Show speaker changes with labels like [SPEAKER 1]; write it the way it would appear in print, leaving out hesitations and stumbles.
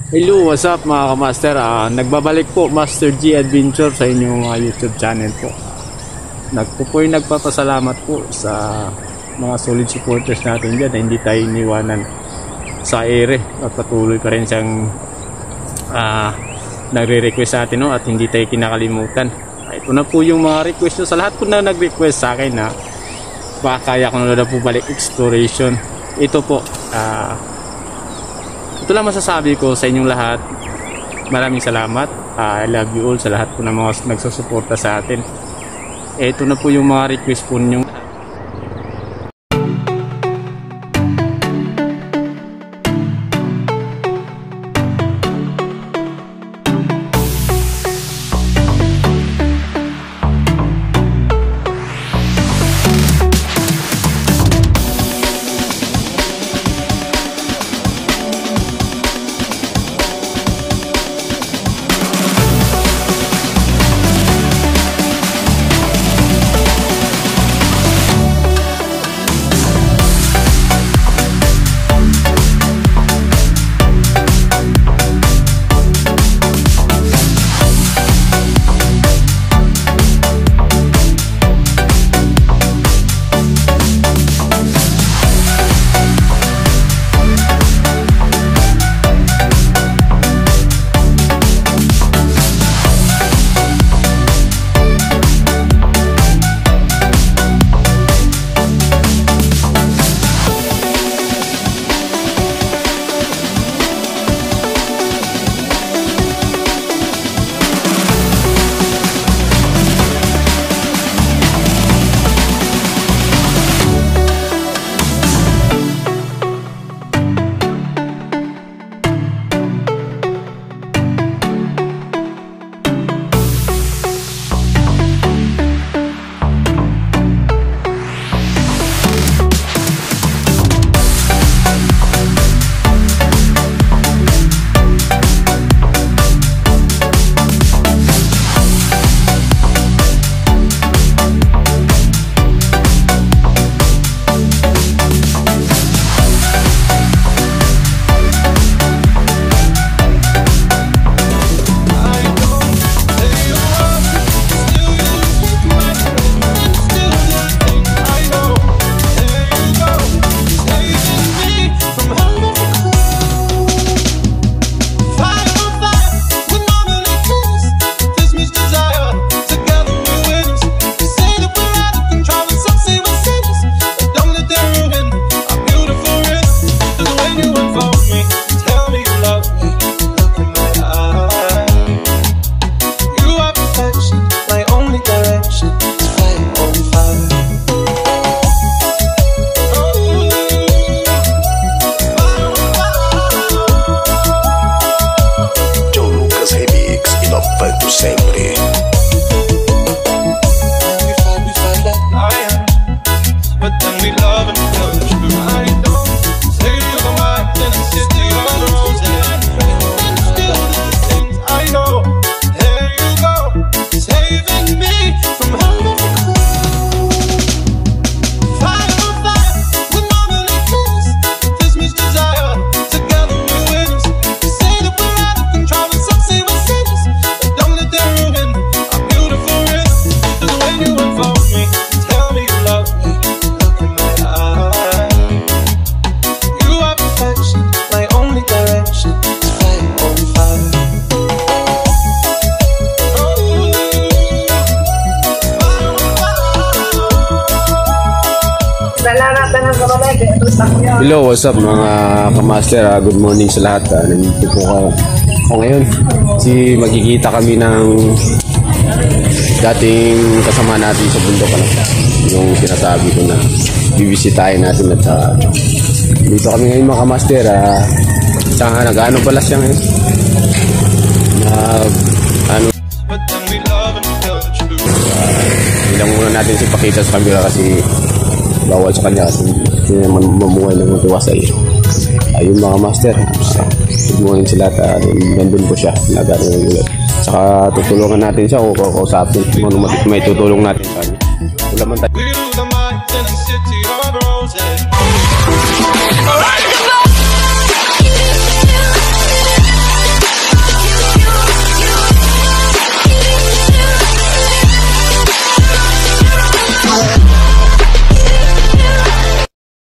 [SPEAKER 1] Hello, what's up mga kamaster? Nagbabalik po Master G Adventure sa inyong YouTube channel po. Nagpapasalamat po sa mga solid supporters natin dyan na hindi tayo iniwanan sa ere at patuloy pa rin siyang nagre-request sa atin, no? At hindi tayo kinakalimutan. Ito na po yung mga request nyo sa lahat po na nag-request sa akin na kaya ko na po balik exploration. Ito po, ito lang masasabi ko sa inyong lahat. Maraming salamat. I love you all sa lahat po ng mga nagsusuporta sa atin. Ito na po yung mga request po ninyong Hello, what's up mga kamaster? Good morning sa lahat. Nandito po ako ngayon. Magkikita kami ng dating kasama natin sa bundok. Yung sinasabi ko na bibisitahin natin at dito kami ngayon mga kamaster. Nag-ano pala siya ngayon? Ilang muna natin si pakita sa camera kasi bawal sa kanya kasi hindi naman mamuhay ng matiwasay. Ayun mga master, good morning sila at nandun po siya nagano ng ulit. Saka tutulungan natin siya o kausapin kung may tutulong natin sa kanya. Wala man tayo